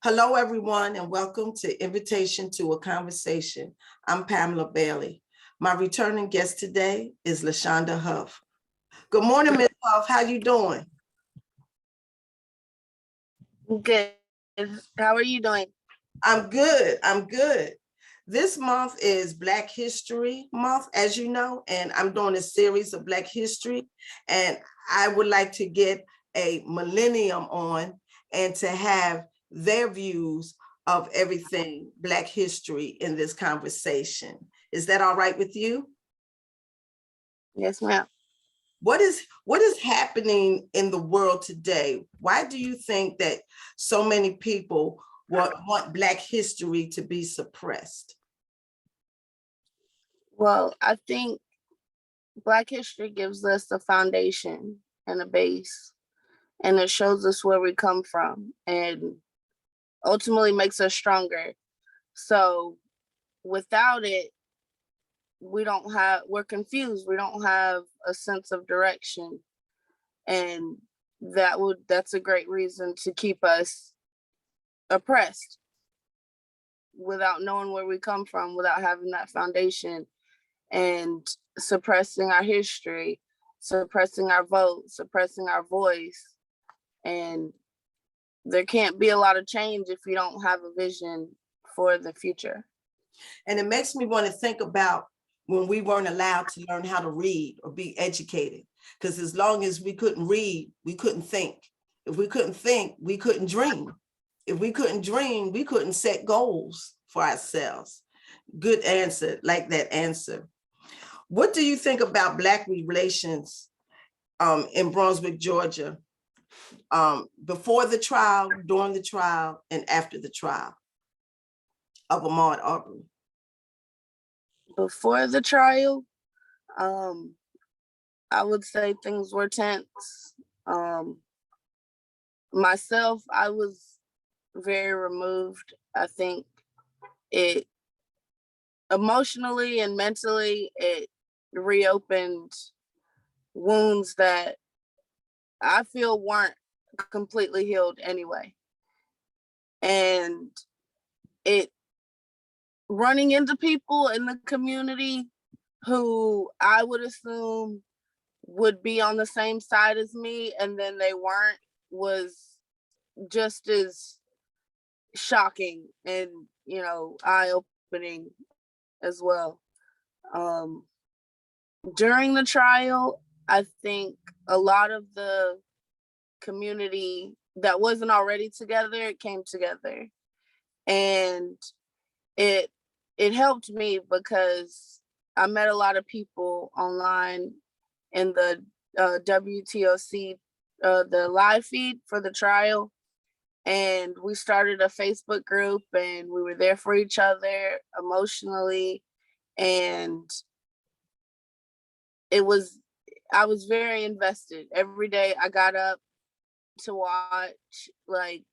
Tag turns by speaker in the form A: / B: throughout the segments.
A: Hello, everyone, and welcome to Invitation to a Conversation. I'm Pamela Bailey. My returning guest today is LaShawnda Hough. Good morning, Ms. Hough. How you doing?
B: Good. How are you doing?
A: I'm good. I'm good. This month is Black History Month, as you know, and I'm doing a series of Black history. And I would like to get a millennium on and to have their views of everything Black history in this conversation. Is that all right with you?
B: Yes, ma'am.
A: What is happening in the world today? Why do you think that so many people want Black history to be suppressed?
B: Well, I think Black history gives us a foundation and a base, and it shows us where we come from and ultimately makes us stronger. So without it, we're confused. We don't have a sense of direction. And that's a great reason to keep us oppressed without knowing where we come from, without having that foundation, and suppressing our history, suppressing our vote, suppressing our voice. And there can't be a lot of change if you don't have a vision for the future.
A: And it makes me want to think about when we weren't allowed to learn how to read or be educated. Because as long as we couldn't read, we couldn't think. If we couldn't think, we couldn't dream. If we couldn't dream, we couldn't set goals for ourselves. Good answer, like that answer. What do you think about Black relations in Brunswick, Georgia, before the trial, during the trial, and after the trial of Ahmaud Arbery?
B: Before the trial, I would say things were tense. Myself, I was very removed. I think it emotionally and mentally, it reopened wounds that I feel weren't completely healed anyway. And it running into people in the community who I would assume would be on the same side as me, and then they weren't, was just as shocking and, eye-opening as well. During the trial, I think a lot of the community that wasn't already together came together, and it helped me because I met a lot of people online in the WTOC, the live feed for the trial. And we started a Facebook group, and we were there for each other emotionally. And I was very invested. Every day I got up to watch, like,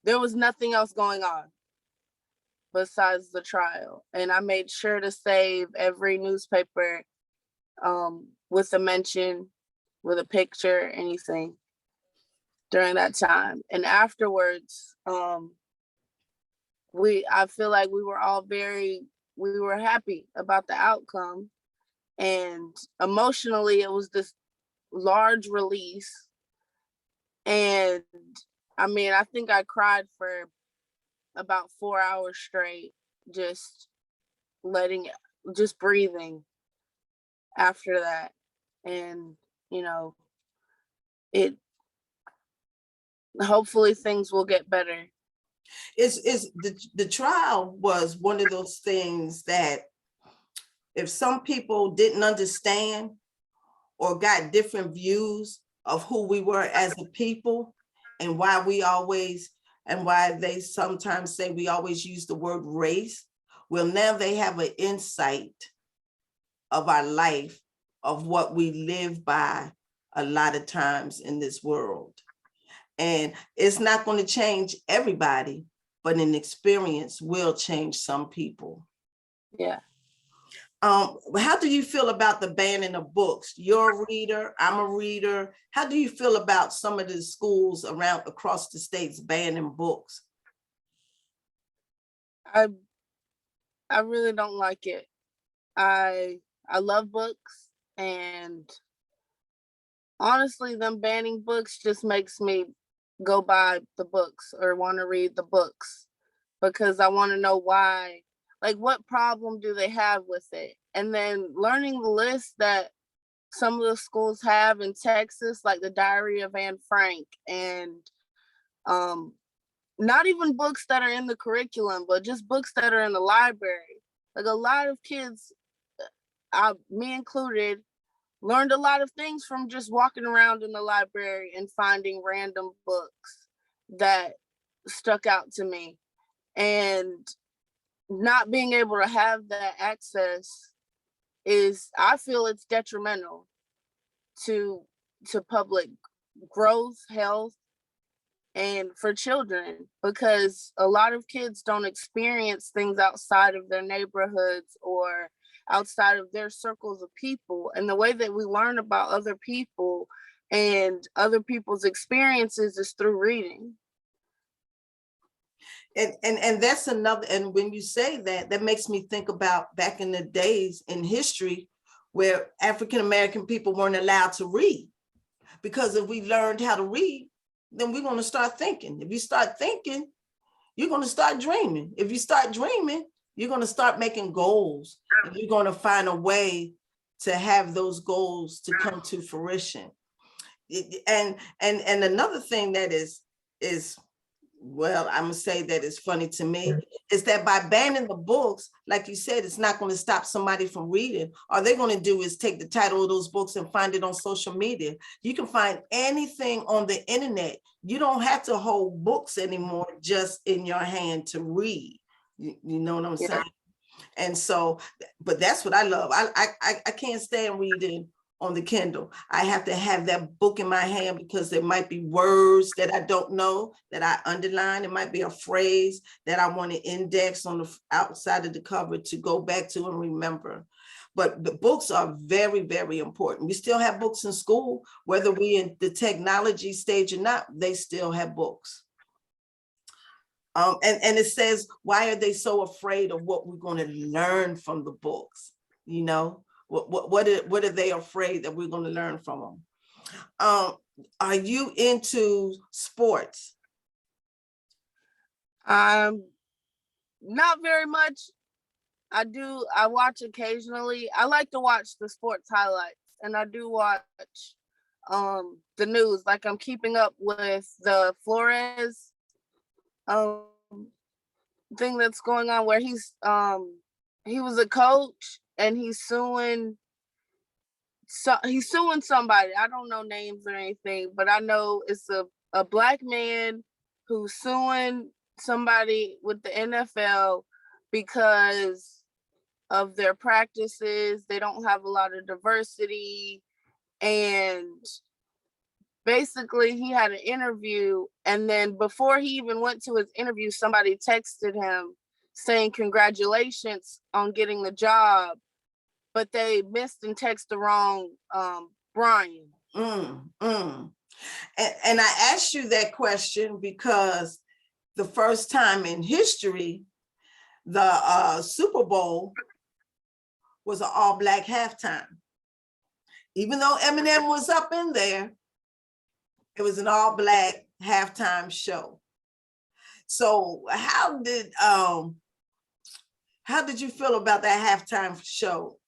B: there was nothing else going on besides the trial. And I made sure to save every newspaper with a mention, with a picture, anything during that time. And afterwards, I feel like we were all we were happy about the outcome. And emotionally, it was this large release. And I mean, I think I cried for about 4 hours straight, just breathing after that. And, hopefully things will get better.
A: The trial was one of those things that if some people didn't understand or got different views of who we were as a people and why they sometimes say we always use the word race, well, now they have an insight of our life, of what we live by a lot of times in this world. And it's not going to change everybody, but an experience will change some people.
B: Yeah.
A: How do you feel about the banning of books? You're a reader, I'm a reader. How do you feel about some of the schools across the states banning books?
B: I I really don't like it. I love books, and honestly, them banning books just makes me go buy the books or want to read the books because I want to know why. Like, what problem do they have with it? And then learning the list that some of the schools have in Texas, like the Diary of Anne Frank, and um, not even books that are in the curriculum, but just books that are in the library. Like, a lot of kids, me included, learned a lot of things from just walking around in the library and finding random books that stuck out to me. And not being able to have that access is, I feel it's detrimental to public growth, health, and for children, because a lot of kids don't experience things outside of their neighborhoods or outside of their circles of people. And the way that we learn about other people and other people's experiences is through reading.
A: And that's another, and when you say that, that makes me think about back in the days in history where African American people weren't allowed to read. Because if we learned how to read, then we're going to start thinking. If you start thinking, you're going to start dreaming. If you start dreaming, you're going to start making goals, and you're going to find a way to have those goals to come to fruition. And another thing that is well, I'm gonna say that it's funny to me, is that by banning the books, like you said, it's not going to stop somebody from reading. All they're going to do is take the title of those books and find it on social media. You can find anything on the internet. You don't have to hold books anymore just in your hand to read. You know what I'm saying? And so, but that's what I love. I can't stand reading on the Kindle. I have to have that book in my hand because there might be words that I don't know that I underline. It might be a phrase that I want to index on the outside of the cover to go back to and remember. But the books are very, very important. We still have books in school, whether we're in the technology stage or not, they still have books. And it says, why are they so afraid of what we're going to learn from the books? You know, what are they afraid that we're going to learn from them? Are you into sports?
B: Not very much. I watch occasionally. I like to watch the sports highlights, and I do watch the news. Like, I'm keeping up with the Flores thing that's going on, where he was a coach and he's suing somebody. I don't know names or anything, but I know it's a black man who's suing somebody with the NFL because of their practices. They don't have a lot of diversity, and basically he had an interview, and then before he even went to his interview, somebody texted him saying congratulations on getting the job, but they missed and texted the wrong Brian.
A: And I asked you that question because the first time in history, the Super Bowl was an all-black halftime. Even though Eminem was up in there, it was an all-black halftime show. So how did you feel about that halftime show?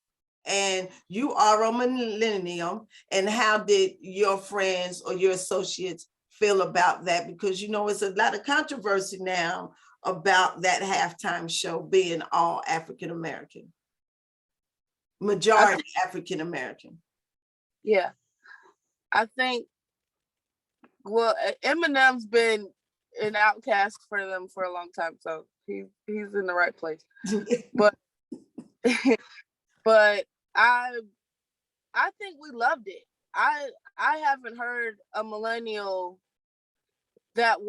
A: And you are a millennium, and how did your friends or your associates feel about that? Because you know, it's a lot of controversy now about that halftime show being all African-American, majority African-American.
B: Yeah, I think, well, Eminem's been an outcast for them for a long time, so he's in the right place. But but I think we loved it. I haven't heard a millennial that's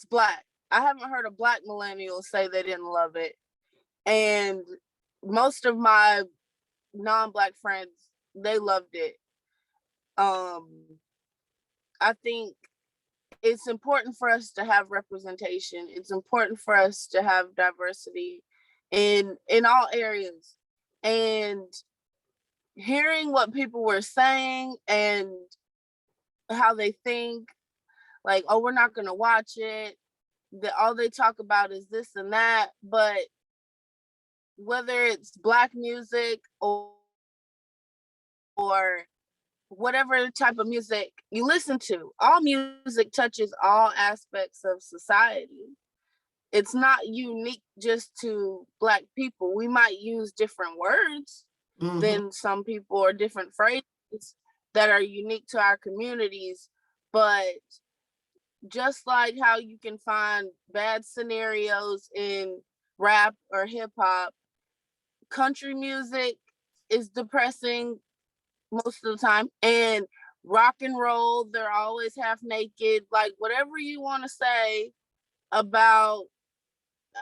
B: black. I haven't heard a black millennial say they didn't love it. And most of my non-black friends, they loved it. I think it's important for us to have representation. It's important for us to have diversity in all areas. And hearing what people were saying and how they think, like, oh, we're not going to watch it, that all they talk about is this and that. But whether it's Black music or whatever type of music you listen to, all music touches all aspects of society. It's not unique just to Black people. We might use different words than some people, or different phrases that are unique to our communities. But just like how you can find bad scenarios in rap or hip hop, country music is depressing most of the time, and rock and roll, they're always half naked. Like, whatever you want to say about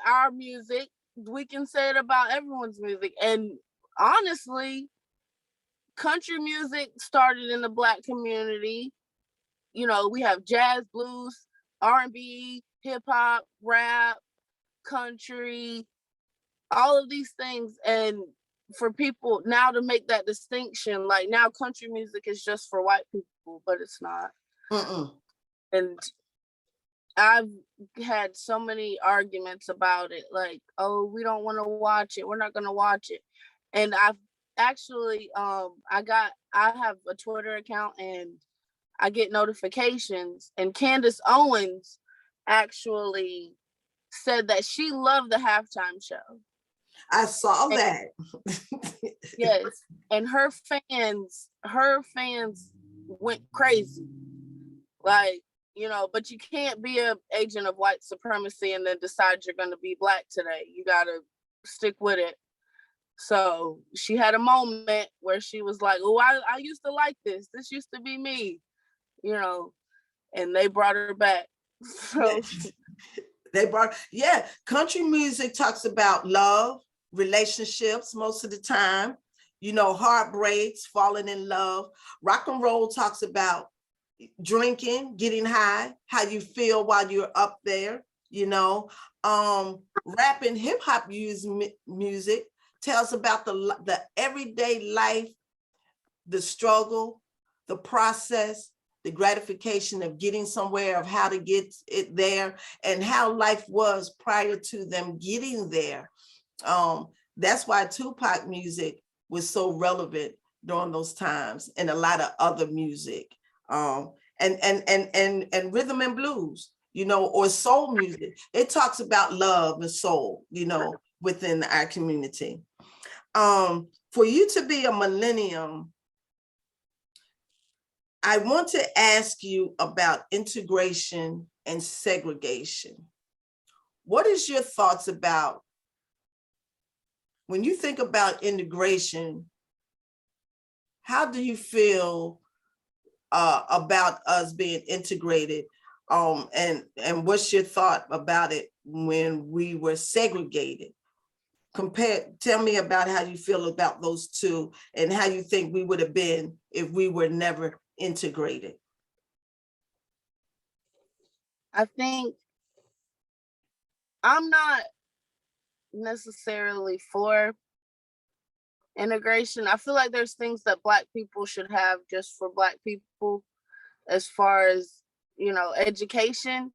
B: our music, we can say it about everyone's music. And honestly, country music started in the Black community. You know, we have jazz, blues, R&B, hip hop, rap, country, all of these things. And for people now to make that distinction, like, now country music is just for white people, but it's not. And I've had so many arguments about it, like, oh, we don't want to watch it, we're not going to watch it. And I've actually I have a Twitter account, and I get notifications, and Candace Owens actually said that she loved the halftime show.
A: I saw that.
B: Yes, and her fans went crazy. Like, you know, but you can't be an agent of white supremacy and then decide you're going to be Black today. You got to stick with it. So she had a moment where she was like, oh, I used to like this. This used to be me, you know, and they brought her back. So
A: country music talks about love, relationships most of the time, you know, heartbreaks, falling in love. Rock and roll talks about drinking, getting high, how you feel while you're up there, you know. Rap and hip hop music tells about the everyday life, the struggle, the process, the gratification of getting somewhere, of how to get it there, and how life was prior to them getting there. That's why Tupac music was so relevant during those times, and a lot of other music, and rhythm and blues, you know, or soul music. It talks about love and soul, you know, within our community. For you to be a millennium, I want to ask you about integration and segregation. What is your thoughts about, when you think about integration, how do you feel about us being integrated? And what's your thought about it when we were segregated? Tell me about how you feel about those two, and how you think we would have been if we were never integrated.
B: I think I'm not necessarily for integration. I feel like there's things that Black people should have just for Black people, as far as, you know, education.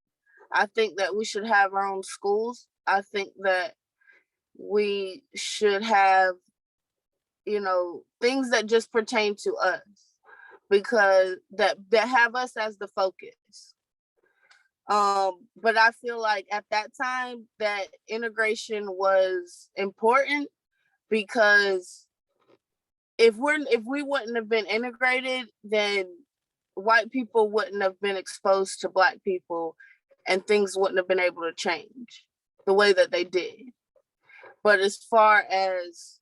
B: I think that we should have our own schools. I think that we should have, you know, things that just pertain to us, because that have us as the focus. But I feel like at that time that integration was important, because if we wouldn't have been integrated, then white people wouldn't have been exposed to Black people, and things wouldn't have been able to change the way that they did. But as far as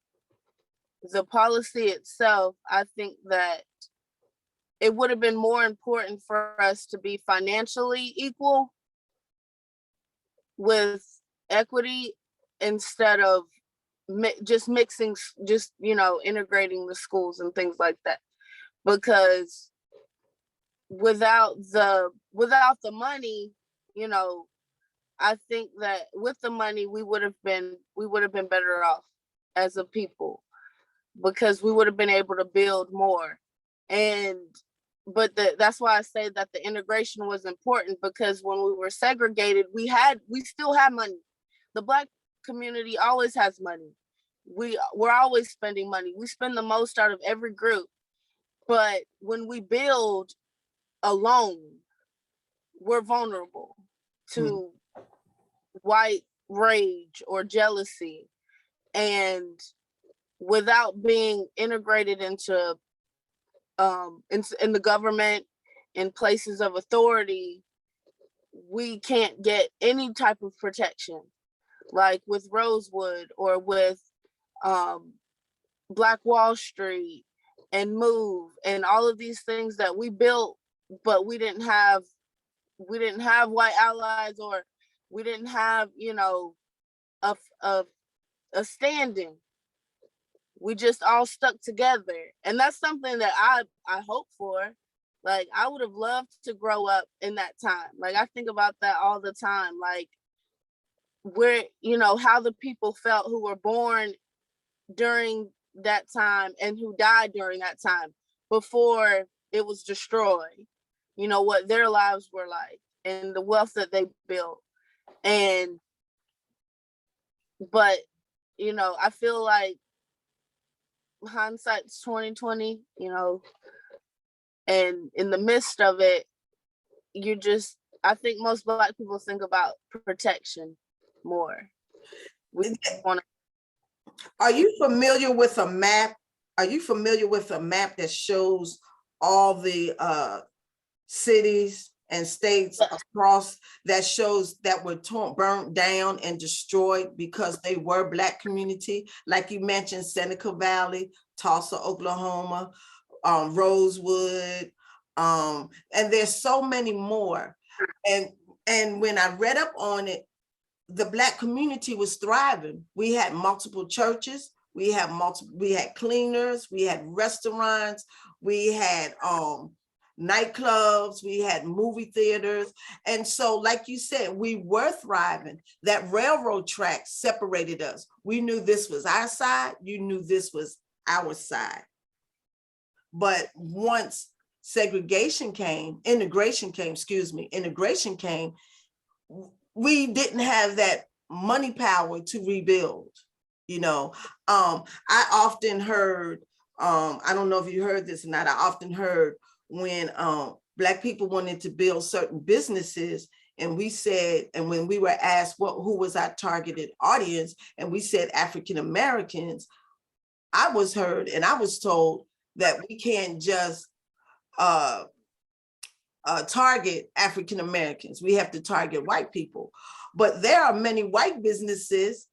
B: the policy itself, I think that it would have been more important for us to be financially equal with equity, instead of just mixing, just, you know, integrating the schools and things like that. Because without the money, you know, I think that with the money we would have been better off as a people, because we would have been able to build more. And that's why I say that the integration was important, because when we were segregated, we still had money. The Black community always has money. We're always spending money. We spend the most out of every group. But when we build alone, we're vulnerable to white rage or jealousy. And without being integrated into in the government, in places of authority, we can't get any type of protection, like with Rosewood or with Black Wall Street and Move and all of these things that we built, but we didn't have white allies, or we didn't have, you know, a standing. We just all stuck together. And that's something that I hope for. Like, I would have loved to grow up in that time. Like, I think about that all the time. Like, where, you know, how the people felt who were born during that time and who died during that time before it was destroyed. You know, what their lives were like and the wealth that they built. And, but, you know, I feel like hindsight's 2020, you know, and in the midst of it, I think most Black people think about protection more. We want to.
A: Are you familiar with a map? Are you familiar with a map that shows all the cities and states across, that shows that were burnt down and destroyed because they were Black community? Like you mentioned, Seneca Valley, Tulsa, Oklahoma, Rosewood, and there's so many more. And when I read up on it, the Black community was thriving. We had multiple churches, we had cleaners, we had restaurants, we had nightclubs, we had movie theaters. And so, like you said, we were thriving. That railroad track separated us. We knew this was our side, you knew this was our side. But once integration came, we didn't have that money power to rebuild. You know, I often heard, I don't know if you heard this or not, I often heard when Black people wanted to build certain businesses, and we said, and when we were asked who was our targeted audience, and we said African Americans, I was heard and I was told that we can't just target African Americans. We have to target white people. But there are many white businesses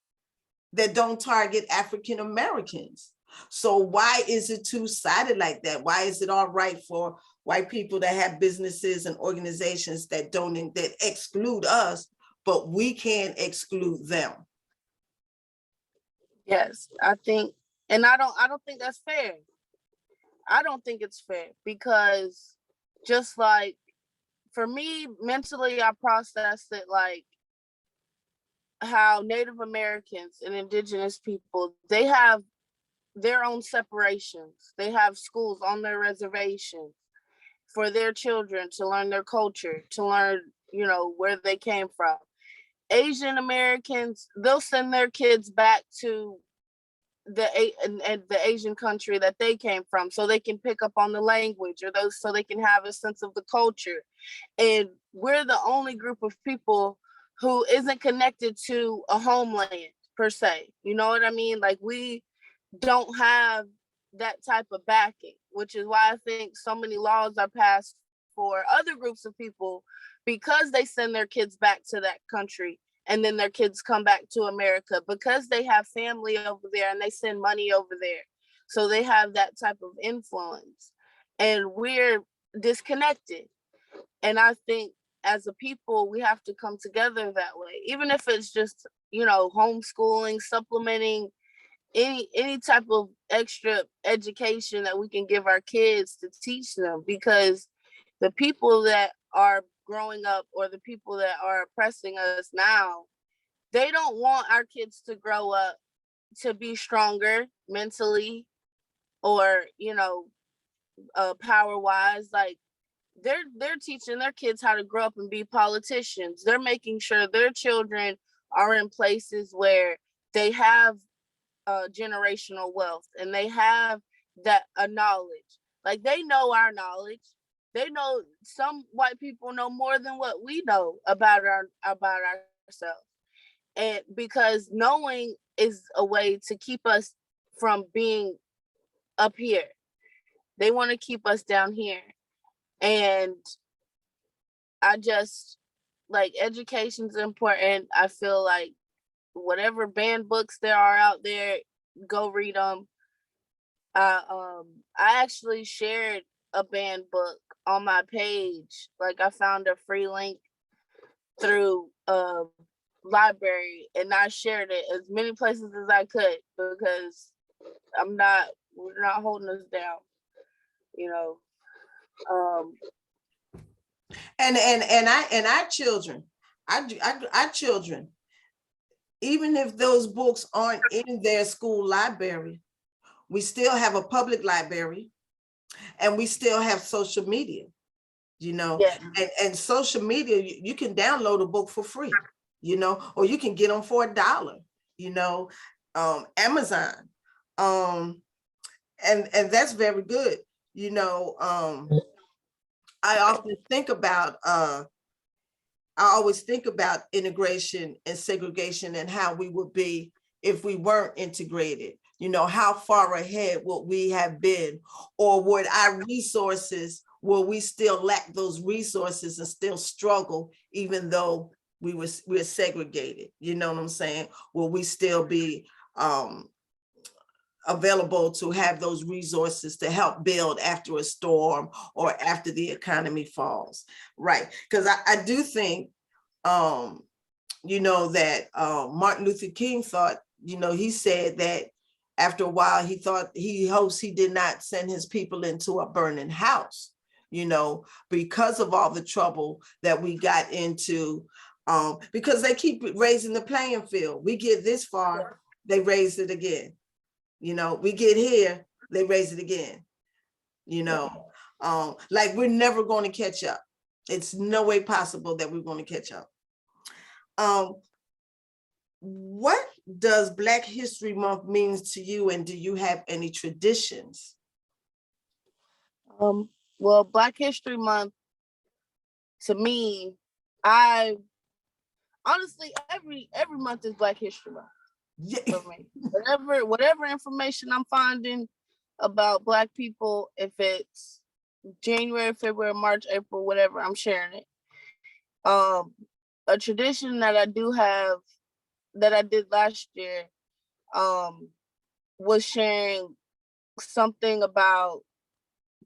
A: that don't target African Americans. So why is it two-sided like that? Why is it all right for white people to have businesses and organizations that exclude us, but we can't exclude them?
B: Yes, I think, and I don't think that's fair. I don't think it's fair, because just like for me, mentally, I processed it like how Native Americans and Indigenous people, they have their own separations. They have schools on their reservations for their children to learn their culture, to learn, you know, where they came from. Asian Americans, they'll send their kids back to the Asian country that they came from, so they can pick up on the language, or so they can have a sense of the culture. And we're the only group of people who isn't connected to a homeland per se. You know what I mean? Like, we don't have that type of backing, which is why I think so many laws are passed for other groups of people, because they send their kids back to that country, and then their kids come back to America because they have family over there and they send money over there. So they have that type of influence, and we're disconnected. And I think as a people, we have to come together that way, even if it's just, you know, homeschooling, supplementing any type of extra education that we can give our kids to teach them, because the people that are growing up or the people that are oppressing us now, they don't want our kids to grow up to be stronger mentally or, power wise. Like, they're teaching their kids how to grow up and be politicians. They're making sure their children are in places where they have generational wealth and they have that knowledge. Like, they know our knowledge. They know, some white people know more than what we know about ourselves. And because knowing is a way to keep us from being up here. They want to keep us down here. And I just, like, education's important. I feel like whatever banned books there are out there, go read them. I actually shared a banned book on my page. Like, I found a free link through a library and I shared it as many places as I could, because we're not holding us down,
A: And our children, our children, even if those books aren't in their school library, we still have a public library and we still have social media,
B: Yeah.
A: and social media, you can download a book for free, or you can get them for $1, Amazon. And that's very good. I often think about, I always think about integration and segregation and how we would be if we weren't integrated. How far ahead would we have been, or would our resources, will we still lack those resources and still struggle even though we're segregated? You know what I'm saying? Will we still be available to have those resources to help build after a storm or after the economy falls? Right. Because I do think, that Martin Luther King thought, he said that after a while, he hopes he did not send his people into a burning house, because of all the trouble that we got into, because they keep raising the playing field. We get this far, they raise it again. We get here, they raise it again. Like, we're never going to catch up. It's no way possible that we're going to catch up. What does Black History Month means to you, and do you have any traditions?
B: Well, Black History Month, to me, I honestly, every month is Black History Month.
A: Yeah.
B: For me. Whatever information I'm finding about Black people, if it's January, February, March, April, whatever, I'm sharing it. A tradition that I do have, that I did last year, was sharing something about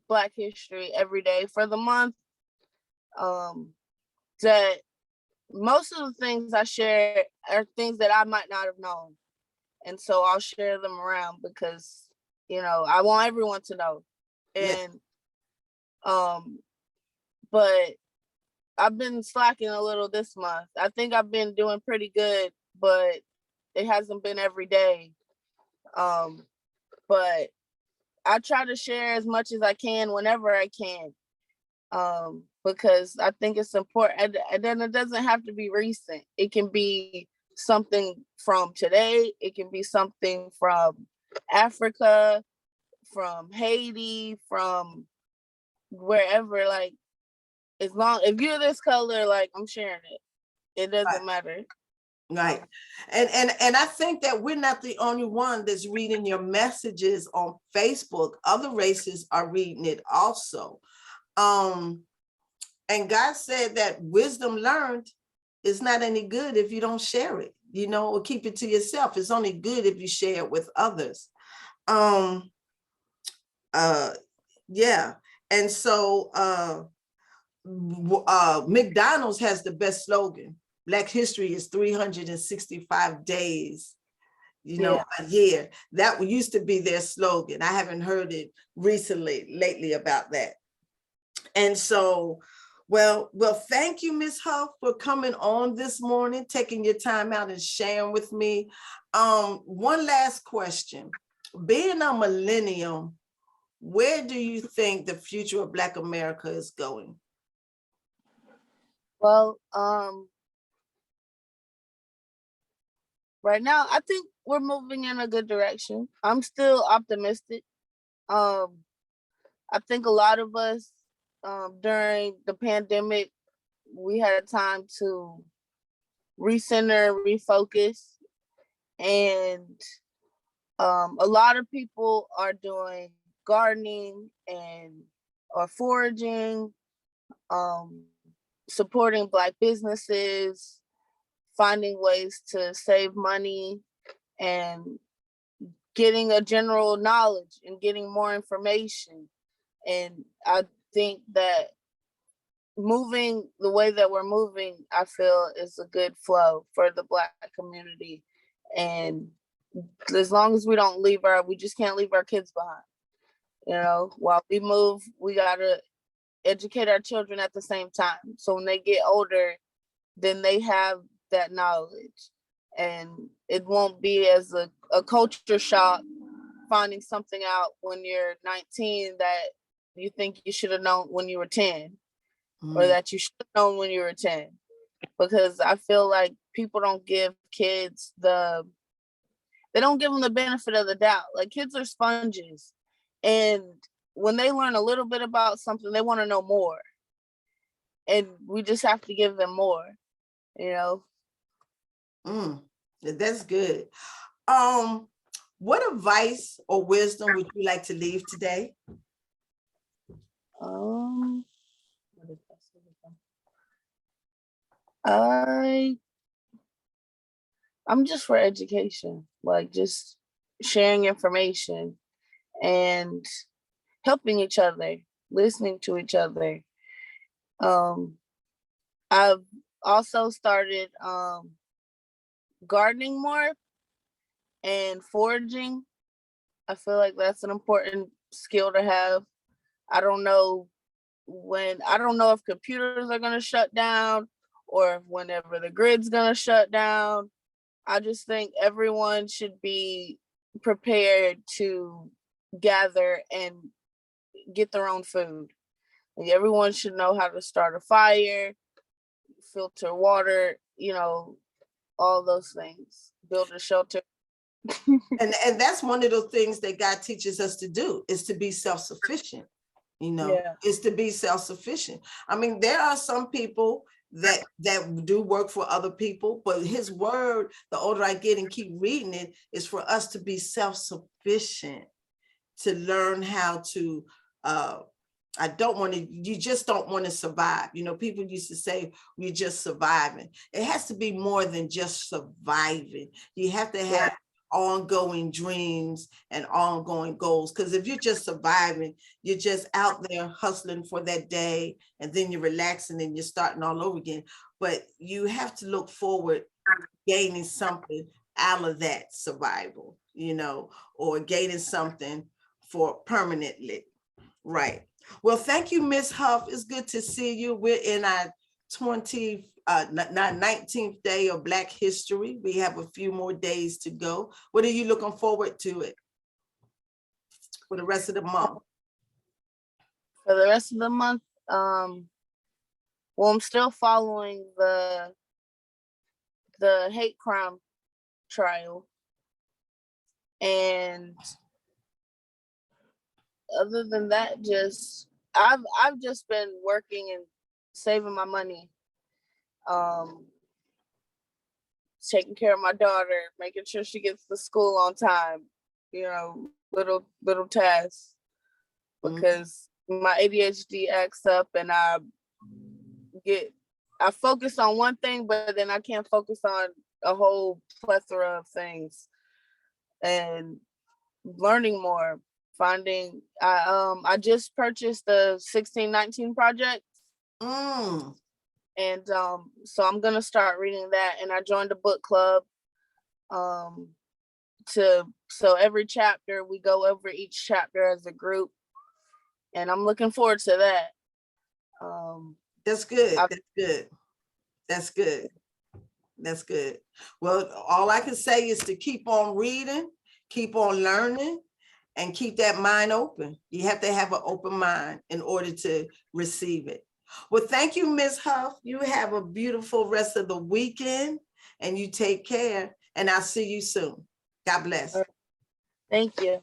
B: Black history every day for the month. That most of the things I share are things that I might not have known. And so I'll share them around because, I want everyone to know. And, but I've been slacking a little this month. I think I've been doing pretty good, but it hasn't been every day. But I try to share as much as I can whenever I can, because I think it's important. And then it doesn't have to be recent. It can be something from today. It can be something from Africa, from Haiti, from wherever. Like, if you're this color, like, I'm sharing it. It doesn't matter.
A: Right. And I think that we're not the only one that's reading your messages on Facebook. Other races are reading it also. And God said that wisdom learned is not any good if you don't share it, or keep it to yourself. It's only good if you share it with others. Yeah. And so McDonald's has the best slogan. Black history is 365 days, a year. That used to be their slogan. I haven't heard it lately about that. And so, thank you, Ms. Huff, for coming on this morning, taking your time out and sharing with me. One last question. Being a millennium, where do you think the future of Black America is going?
B: Well, right now, I think we're moving in a good direction. I'm still optimistic. I think a lot of us during the pandemic, we had time to recenter, refocus, and a lot of people are doing gardening and or foraging, um, supporting Black businesses, finding ways to save money, and getting a general knowledge and getting more information. And I think that moving the way that we're moving, I feel is a good flow for the Black community. And as long as we just can't leave our kids behind. You know, while we move, we gotta educate our children at the same time. So when they get older, then they have that knowledge. And it won't be as a culture shock finding something out when you're 19 that you think you should have known when you were 10, or that you should have known when you were 10. Because I feel like people don't give kids they don't give them the benefit of the doubt. Like, kids are sponges. And when they learn a little bit about something, they want to know more. And we just have to give them more, you know?
A: That's good. What advice or wisdom would you like to leave today?
B: I'm just for education, like just sharing information and helping each other, listening to each other. I've also started gardening more and foraging. I feel like that's an important skill to have. I don't know if computers are going to shut down or whenever the grid's going to shut down. I just think everyone should be prepared to gather and get their own food. Like, everyone should know how to start a fire, filter water, all those things, build a shelter.
A: And that's one of the things that God teaches us to do, is to be self-sufficient. Is to be self-sufficient. I mean, there are some people that do work for other people, but his word, the older I get and keep reading it, is for us to be self-sufficient, to learn how to you just don't want to survive. People used to say we're just surviving. It has to be more than just surviving. You have to have ongoing dreams and ongoing goals, because if you're just surviving, you're just out there hustling for that day, and then you're relaxing and you're starting all over again. But you have to look forward to gaining something out of that survival, or gaining something for permanently. Right. Well, thank you, Ms. Huff. It's good to see you. We're in our 19th day of Black History. We have a few more days to go. What are you looking forward to it for the rest of the month?
B: For the rest of the month, I'm still following the hate crime trial. And other than that, I've just been working and saving my money, taking care of my daughter, making sure she gets to school on time, little tasks, because my ADHD acts up and I focus on one thing, but then I can't focus on a whole plethora of things. And learning more, I just purchased the 1619 project. And so I'm gonna start reading that, and I joined a book club. So every chapter we go over each chapter as a group, and I'm looking forward to that.
A: That's good.
B: I-
A: That's good. That's good. That's good. Well, all I can say is to keep on reading, keep on learning, and keep that mind open. You have to have an open mind in order to receive it. Well, thank you, Ms. Huff. You have a beautiful rest of the weekend, and you take care, and I'll see you soon. God bless.
B: Thank you.